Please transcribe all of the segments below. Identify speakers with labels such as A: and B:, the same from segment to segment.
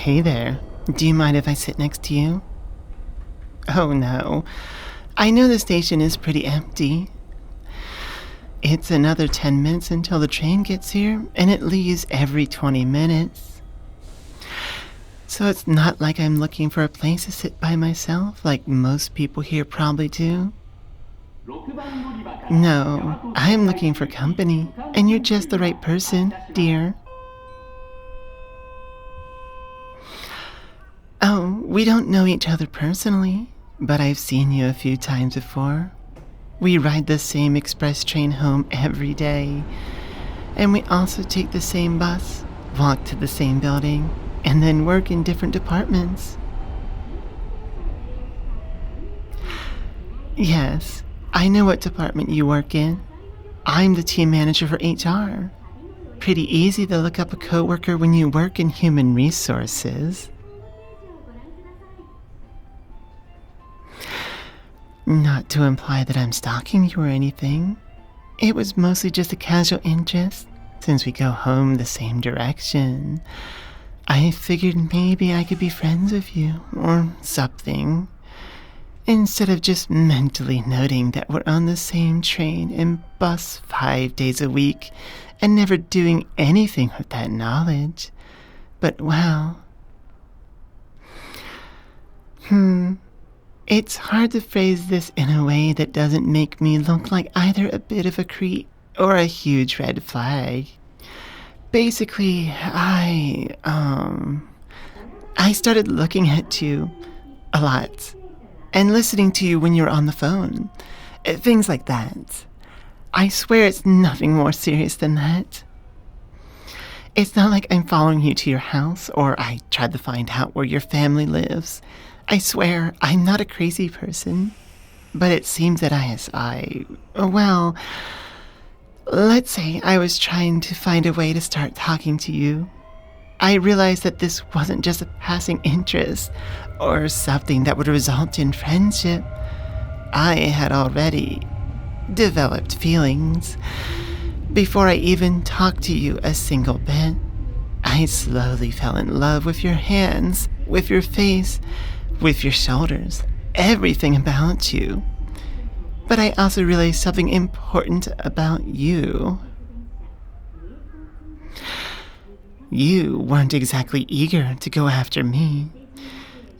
A: Hey there. Do you mind if I sit next to you? Oh no. I know the station is pretty empty. It's another 10 minutes until the train gets here, and it leaves every 20 minutes. So it's not like I'm looking for a place to sit by myself like most people here probably do. No, I'm looking for company, and you're just the right person, dear. Oh, we don't know each other personally, but I've seen you a few times before. We ride the same express train home every day, and we also take the same bus, walk to the same building, and then work in different departments. Yes, I know what department you work in. I'm the team manager for HR. Pretty easy to look up a coworker when you work in human resources. Not to imply that I'm stalking you or anything. It was mostly just a casual interest, since we go home the same direction. I figured maybe I could be friends with you, or something, instead of just mentally noting that we're on the same train and bus 5 days a week and never doing anything with that knowledge. But wow. It's hard to phrase this in a way that doesn't make me look like either a bit of a creep or a huge red flag. Basically, I started looking at you a lot and listening to you when you're on the phone. Things like that. I swear it's nothing more serious than that. It's not like I'm following you to your house or I tried to find out where your family lives. I swear, I'm not a crazy person. But it seems that let's say I was trying to find a way to start talking to you. I realized that this wasn't just a passing interest or something that would result in friendship. I had already developed feelings. Before I even talked to you a single bit, I slowly fell in love with your hands, with your face, with your shoulders, everything about you. But I also realized something important about you. You weren't exactly eager to go after me.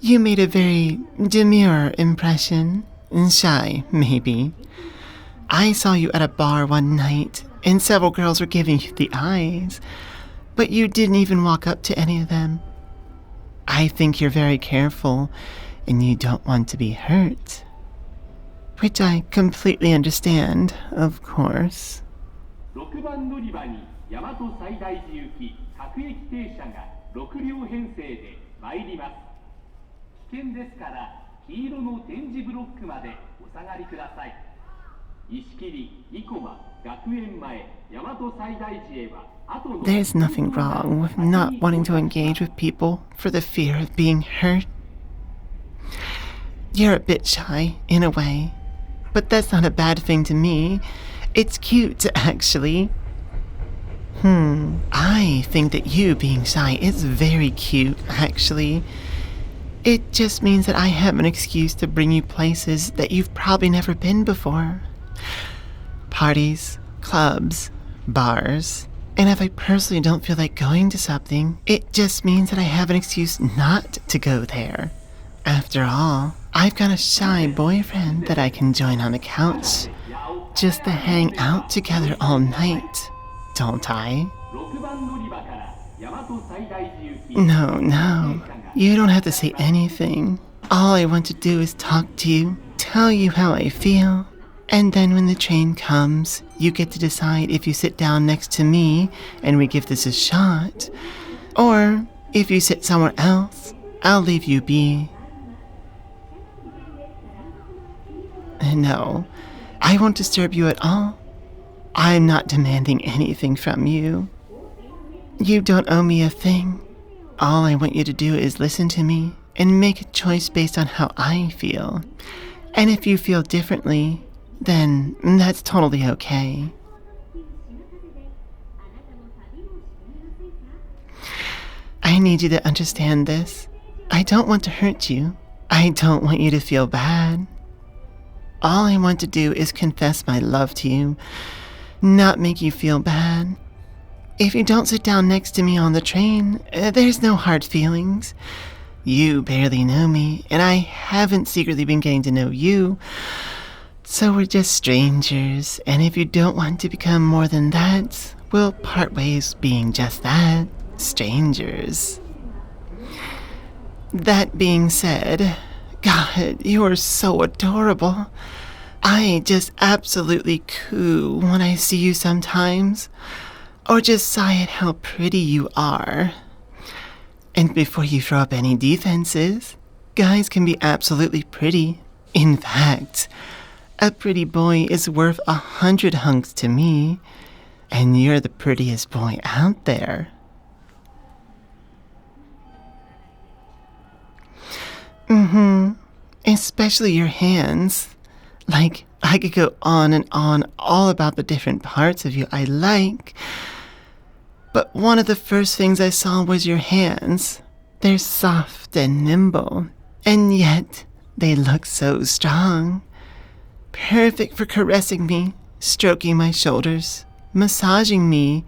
A: You made a very demure impression, shy, maybe. I saw you at a bar one night, and several girls were giving you the eyes, but you didn't even walk up to any of them. I think you're very careful, and you don't want to be hurt. Which I completely understand, of course.
B: 6番乗り場に大和西大寺行き各駅停車が6両編成で参ります。危険ですから黄色の点字ブロックまでお下がりください。石切生駒学園前大和西大寺へは
A: There's nothing wrong with not wanting to engage with people for the fear of being hurt. You're a bit shy, in a way, but that's not a bad thing to me. It's cute, actually. I think that you being shy is very cute, actually. It just means that I have an excuse to bring you places that you've probably never been before. Parties, clubs, bars. And if I personally don't feel like going to something, it just means that I have an excuse not to go there. After all, I've got a shy boyfriend that I can join on the couch, just to hang out together all night, don't I? No, you don't have to say anything. All I want to do is talk to you, tell you how I feel, and then when the train comes, you get to decide if you sit down next to me and we give this a shot, or if you sit somewhere else, I'll leave you be. No, I won't disturb you at all. I'm not demanding anything from you. You don't owe me a thing. All I want you to do is listen to me and make a choice based on how I feel. And if you feel differently, then that's totally okay. I need you to understand this. I don't want to hurt you. I don't want you to feel bad. All I want to do is confess my love to you, not make you feel bad. If you don't sit down next to me on the train, there's no hard feelings. You barely know me, and I haven't secretly been getting to know you. So we're just strangers, and if you don't want to become more than that, we'll part ways being just that, strangers. That being said, God, you are so adorable. I just absolutely coo when I see you sometimes, or just sigh at how pretty you are. And before you throw up any defenses, guys can be absolutely pretty. In fact, a pretty boy is worth 100 hunks to me, and you're the prettiest boy out there. Especially your hands. Like, I could go on and on all about the different parts of you I like, but one of the first things I saw was your hands. They're soft and nimble, and yet they look so strong. Perfect for caressing me, stroking my shoulders, massaging me,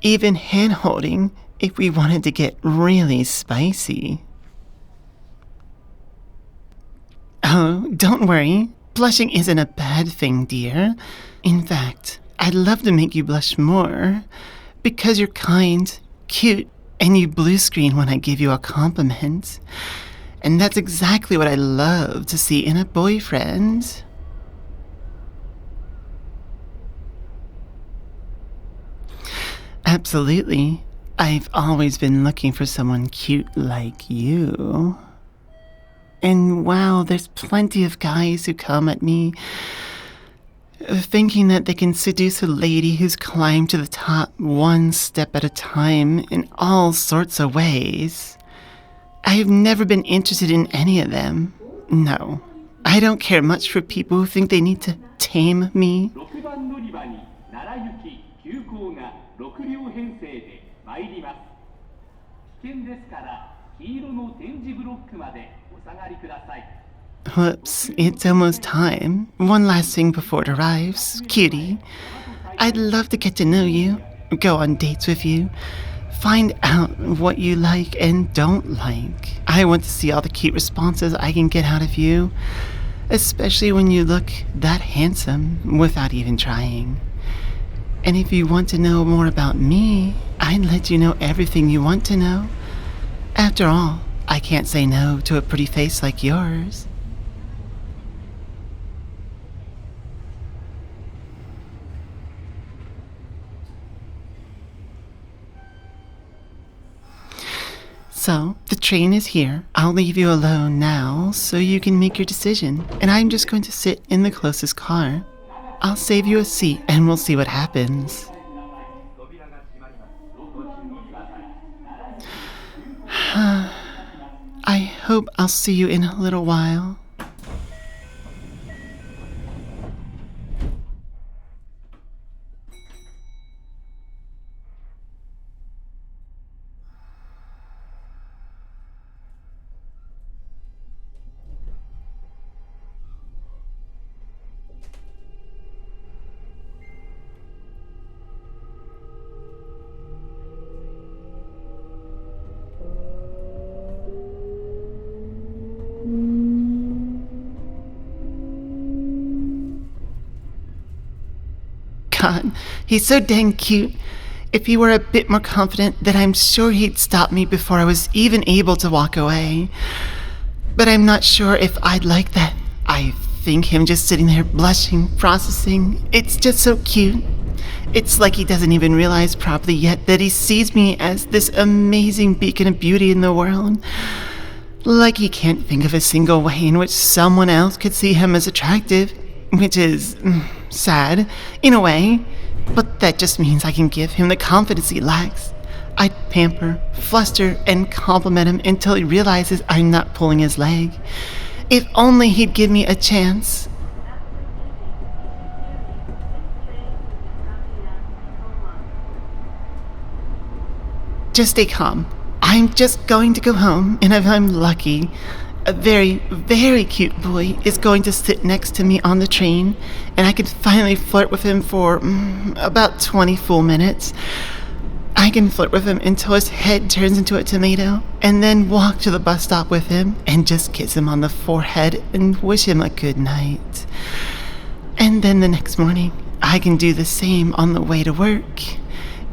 A: even hand-holding if we wanted to get really spicy. Oh, don't worry. Blushing isn't a bad thing, dear. In fact, I'd love to make you blush more, because you're kind, cute, and you blue screen when I give you a compliment. And that's exactly what I love to see in a boyfriend. Absolutely. I've always been looking for someone cute like you. And wow, there's plenty of guys who come at me thinking that they can seduce a lady who's climbed to the top one step at a time in all sorts of ways. I've never been interested in any of them. No, I don't care much for people who think they need to tame me.
B: 6番乗り場に奈良行き急行が6両編成で参ります。危険ですから黄色の点字ブロックまでお下がりください。
A: Whoops, it's almost time. One last thing before it arrives. Cutie, I'd love to get to know you, go on dates with you, find out what you like and don't like. I want to see all the cute responses I can get out of you, especially when you look that handsome without even trying. And if you want to know more about me, I'd let you know everything you want to know. After all, I can't say no to a pretty face like yours. So, the train is here. I'll leave you alone now so you can make your decision, and I'm just going to sit in the closest car. I'll save you a seat and we'll see what happens. I hope I'll see you in a little while. God, he's so dang cute. If he were a bit more confident, then I'm sure he'd stop me before I was even able to walk away. But I'm not sure if I'd like that. I think him just sitting there blushing, processing, it's just so cute. It's like he doesn't even realize properly yet that he sees me as this amazing beacon of beauty in the world. Like he can't think of a single way in which someone else could see him as attractive, which is sad, in a way, but that just means I can give him the confidence he lacks. I'd pamper, fluster, and compliment him until he realizes I'm not pulling his leg. If only he'd give me a chance. Just stay calm. I'm just going to go home, and if I'm lucky, a very, very cute boy is going to sit next to me on the train, and I can finally flirt with him for about 20 full minutes. I can flirt with him until his head turns into a tomato, and then walk to the bus stop with him and just kiss him on the forehead and wish him a good night. And then the next morning, I can do the same on the way to work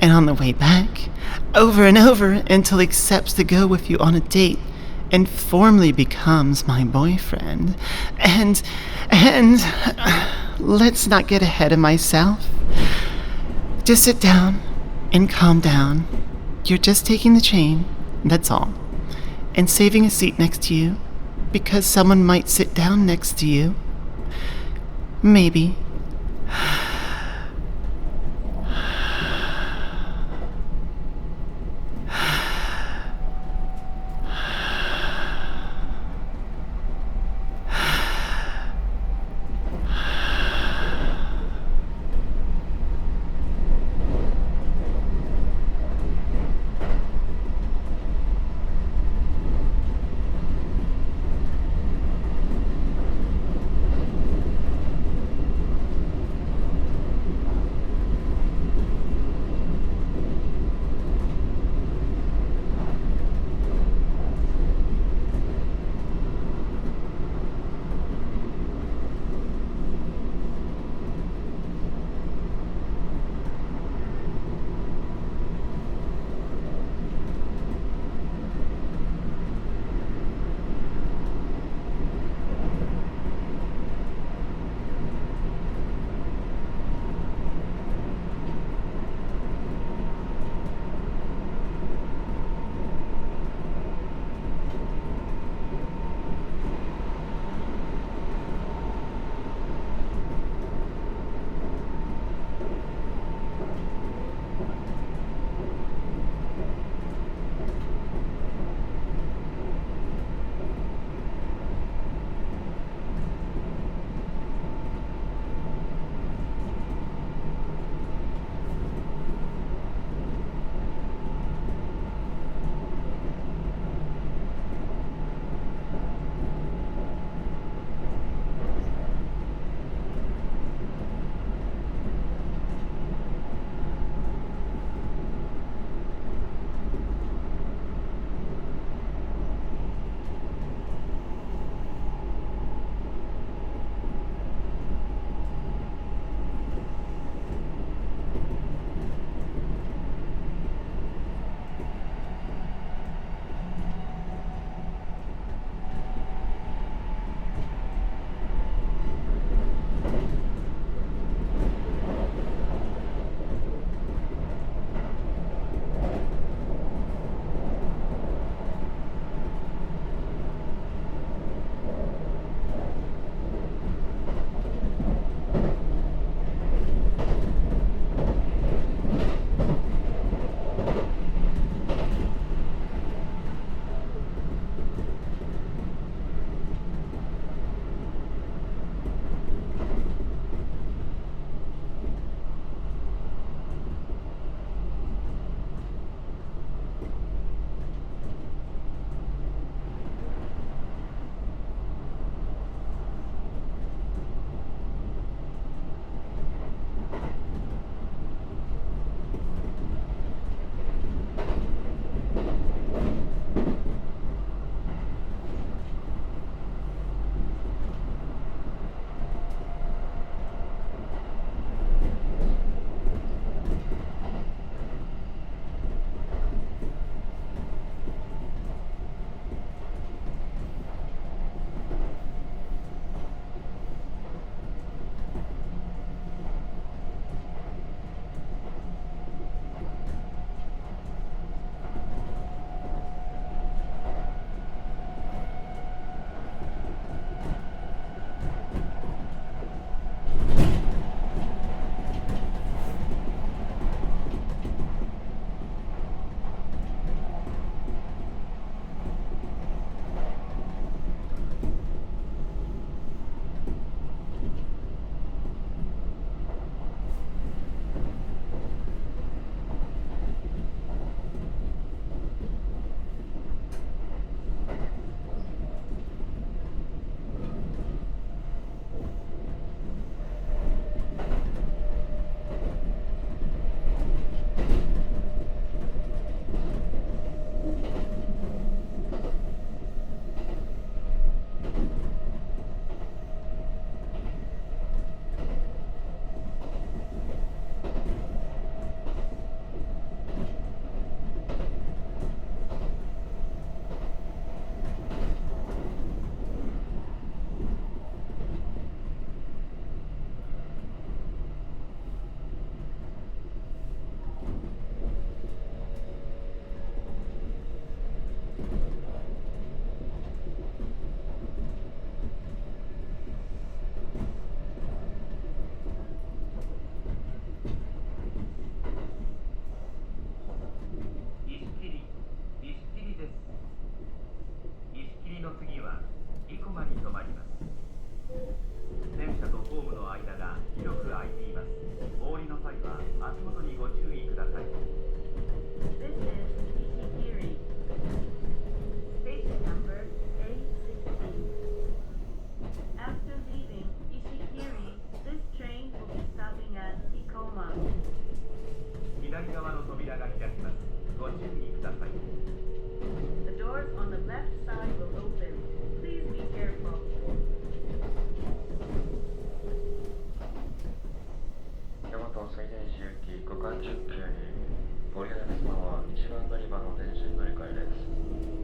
A: and on the way back, over and over until he accepts to go with you on a date and formally becomes my boyfriend. And let's not get ahead of myself. Just sit down and calm down. You're just taking the train, that's all. And saving a seat next to you because someone might sit down next to you. Maybe.
C: 10急にゴリアス様は一番乗り場の電車に乗り換えです。